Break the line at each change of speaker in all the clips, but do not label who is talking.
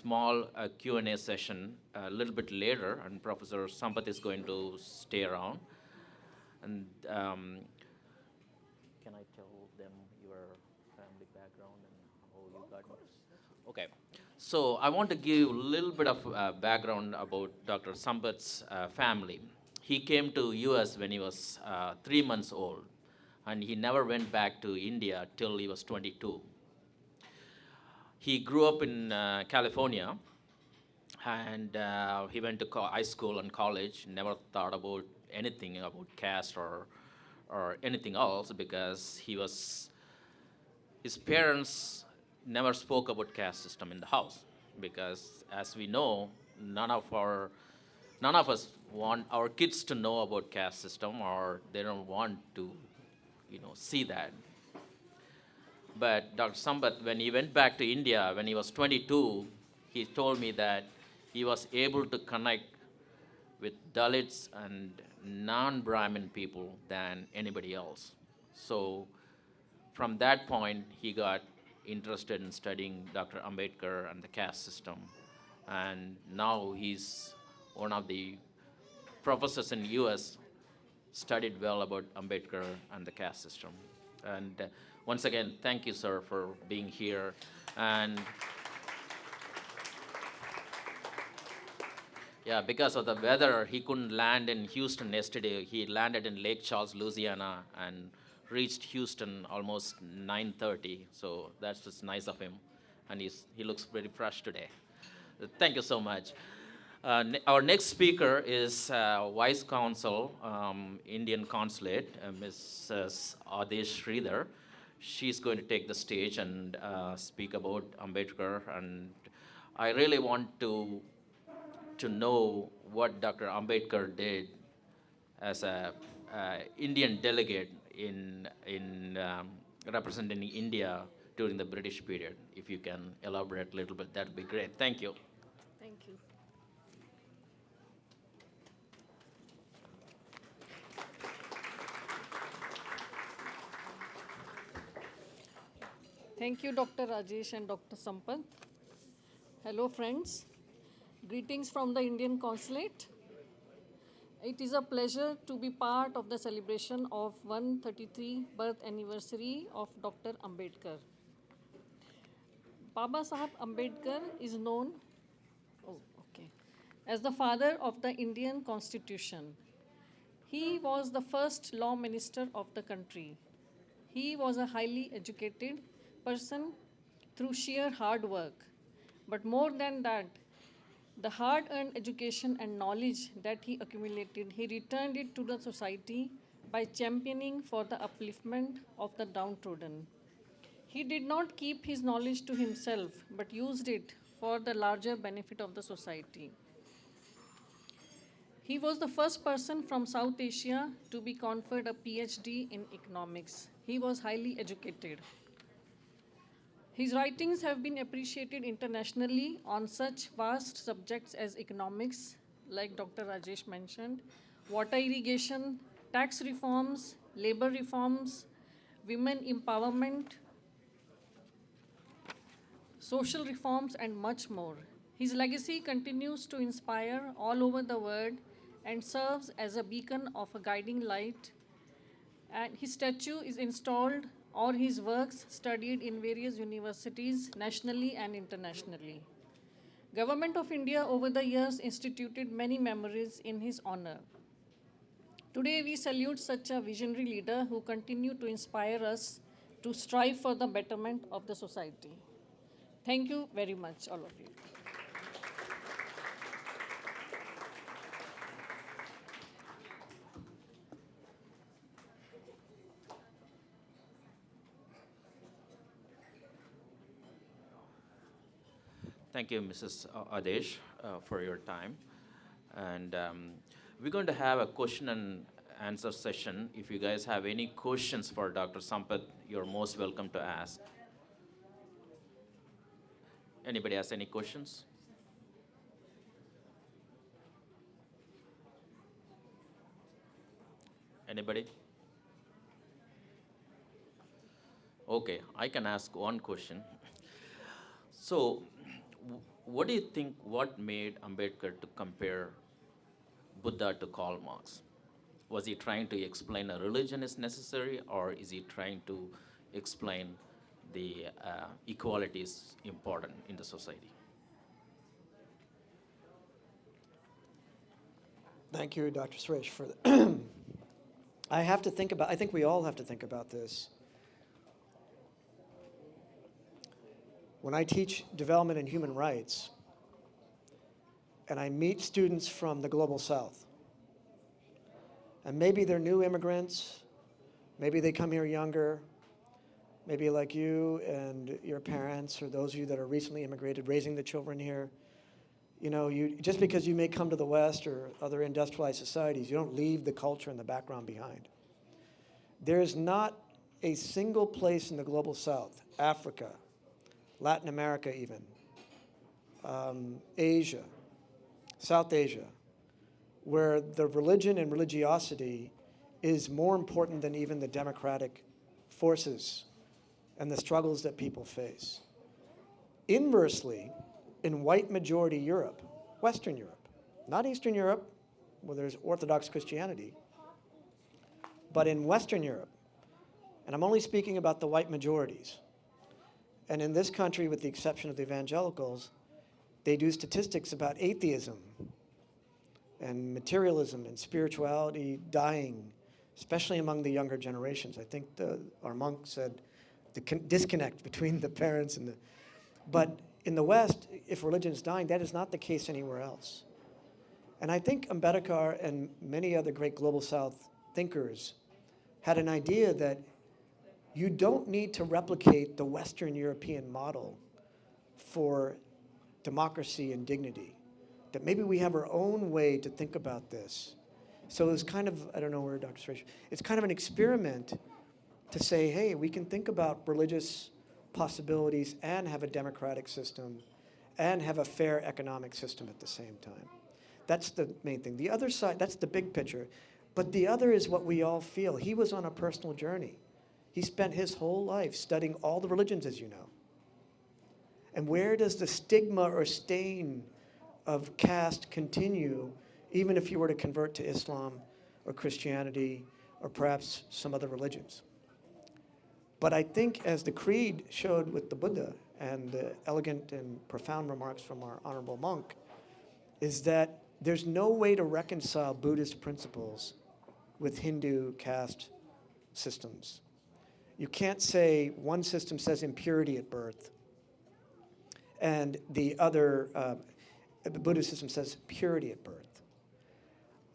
small Q&A session a little bit later, and Professor Sampath is going to stay around. And can I tell them your family background and how you got it? Okay. So I want to give a little bit of background about Dr. Sampath's family. He came to US when he was 3 months old, and he never went back to India till he was 22. He grew up in California, and he went to high school and college. Never thought about anything about caste or anything else because his parents never spoke about caste system in the house because, as we know, none of us want our kids to know about caste system, or they don't want to see that. But Dr. Sampath, when he went back to India when he was 22, he told me that he was able to connect with Dalits and non-Brahmin people than anybody else. So from that point, he got interested in studying Dr. Ambedkar and the caste system. And now he's one of the professors in US studied well about Ambedkar and the caste system. And once again, thank you, sir, for being here. And yeah, because of the weather, he couldn't land in Houston yesterday. He landed in Lake Charles, Louisiana, and reached Houston almost 9:30. So that's just nice of him, and he looks very fresh today. Thank you so much. Our next speaker is Vice Consul, Indian Consulate, Mrs. Adesh Sridhar. She's going to take the stage and speak about Ambedkar. And I really want to know what Dr. Ambedkar did as a Indian delegate in representing India during the British period. If you can elaborate a little bit, that would be great. Thank you.
Thank you. Thank you, Dr. Rajesh and Dr. Sampath. Hello, friends. Greetings from the Indian Consulate. It is a pleasure to be part of the celebration of 133 birth anniversary of Dr. Ambedkar. Baba Saheb Ambedkar is known as the father of the Indian Constitution. He was the first law minister of the country. He was a highly educated person through sheer hard work. But more than that, the hard-earned education and knowledge that he accumulated, he returned it to the society by championing for the upliftment of the downtrodden. He did not keep his knowledge to himself, but used it for the larger benefit of the society. He was the first person from South Asia to be conferred a PhD in economics. He was highly educated. His writings have been appreciated internationally on such vast subjects as economics, like Dr. Rajesh mentioned, water irrigation, tax reforms, labor reforms, women empowerment, social reforms, and much more. His legacy continues to inspire all over the world and serves as a beacon of a guiding light. And his statue is installed or his works studied in various universities nationally and internationally. Government of India over the years instituted many memories in his honor. Today we salute such a visionary leader who continue to inspire us to strive for the betterment of the society. Thank you very much, all of you.
Thank you, Mrs. Adesh, for your time. And we're going to have a question and answer session. If you guys have any questions for Dr. Sampath, you're most welcome to ask. Anybody has any questions? Anybody? Okay, I can ask one question. So, what do you think, what made Ambedkar to compare Buddha to Karl Marx? Was he trying to explain a religion is necessary, or is he trying to explain the equality is important in the society?
Thank you, Dr. Suresh, for I think we all have to think about this. When I teach development and human rights, and I meet students from the Global South, and maybe they're new immigrants, maybe they come here younger, maybe like you and your parents, or those of you that are recently immigrated, raising the children here. You know, just because you may come to the West or other industrialized societies, you don't leave the culture and the background behind. There is not a single place in the Global South, Africa, Latin America even, Asia, South Asia, where the religion and religiosity is more important than even the democratic forces and the struggles that people face. Inversely, in white majority Europe, Western Europe, not Eastern Europe, where there's Orthodox Christianity, but in Western Europe, and I'm only speaking about the white majorities, and in this country, with the exception of the evangelicals, they do statistics about atheism and materialism and spirituality dying, especially among the younger generations. I think our monk said the disconnect between the parents and the... But in the West, if religion is dying, that is not the case anywhere else. And I think Ambedkar and many other great Global South thinkers had an idea that you don't need to replicate the Western European model for democracy and dignity, that maybe we have our own way to think about this. So it was kind of, I don't know where Dr. Suresh, it's kind of an experiment to say, hey, we can think about religious possibilities and have a democratic system and have a fair economic system at the same time. That's the main thing. The other side, that's the big picture. But the other is what we all feel. He was on a personal journey. He spent his whole life studying all the religions, as you know. And where does the stigma or stain of caste continue, even if you were to convert to Islam or Christianity or perhaps some other religions? But I think, as the creed showed with the Buddha and the elegant and profound remarks from our honorable monk, is that there's no way to reconcile Buddhist principles with Hindu caste systems. You can't say one system says impurity at birth and the other, the Buddhist system says purity at birth.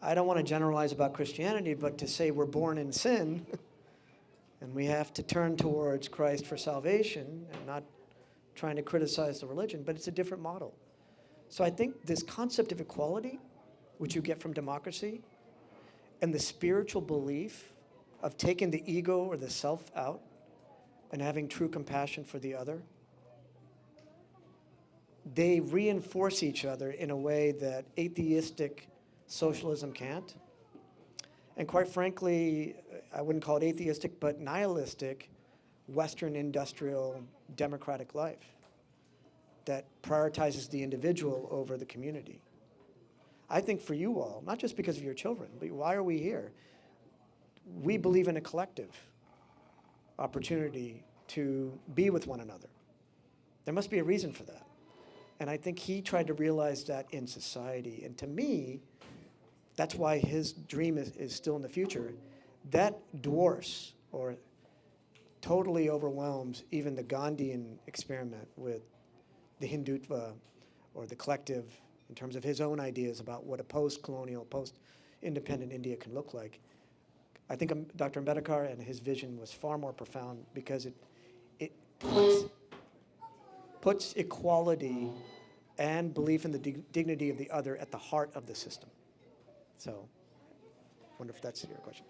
I don't want to generalize about Christianity, but to say we're born in sin and we have to turn towards Christ for salvation, and not trying to criticize the religion, but it's a different model. So I think this concept of equality, which you get from democracy, and the spiritual belief of taking the ego or the self out and having true compassion for the other, they reinforce each other in a way that atheistic socialism can't. And quite frankly, I wouldn't call it atheistic, but nihilistic Western industrial democratic life that prioritizes the individual over the community. I think for you all, not just because of your children, but why are we here? We believe in a collective opportunity to be with one another. There must be a reason for that. And I think he tried to realize that in society. And to me, that's why his dream is still in the future. That dwarfs or totally overwhelms even the Gandhian experiment with the Hindutva or the collective in terms of his own ideas about what a post-colonial, post-independent India can look like. I think Dr. Ambedkar and his vision was far more profound because it puts equality and belief in the dignity of the other at the heart of the system. So, I wonder if that's your question.